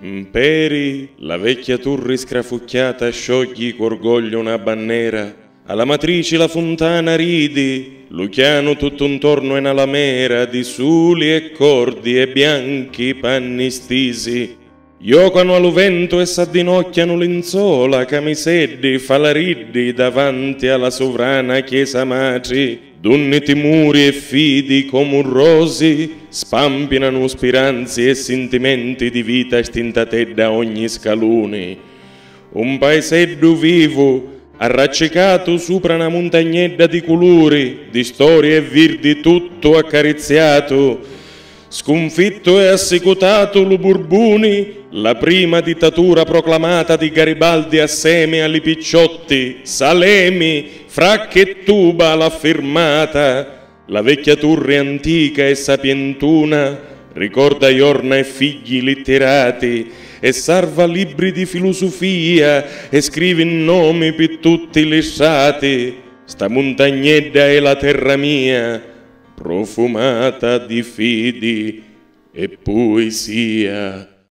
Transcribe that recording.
Peri, la vecchia torre scrafucchiata sciogli c'orgoglio una bannera, alla matrice la fontana ridi, Luciano tutto intorno è una lamera di suli e cordi e bianchi panni stisi. Giocano allo vento e s'addinocchiano lenzola, camiseddi, falariddi davanti alla sovrana chiesa matri. Donne timuri e fidi come rosi spampinano speranze e sentimenti di vita stintate da ogni scalone. Un paesello vivo, arraccicato sopra una montagnetta di colori, di storie e virdi tutto accarezziato, sconfitto e assecutato lo Borboni, la prima dittatura proclamata di Garibaldi assieme agli picciotti, Salemi, Fracche e Tuba l'ha firmata, la vecchia torre antica e sapientuna ricorda giorna e figli litterati e salva libri di filosofia e scrive nomi per tutti gli stati. Sta montagnetta è la terra mia, profumata di fidi e poesia.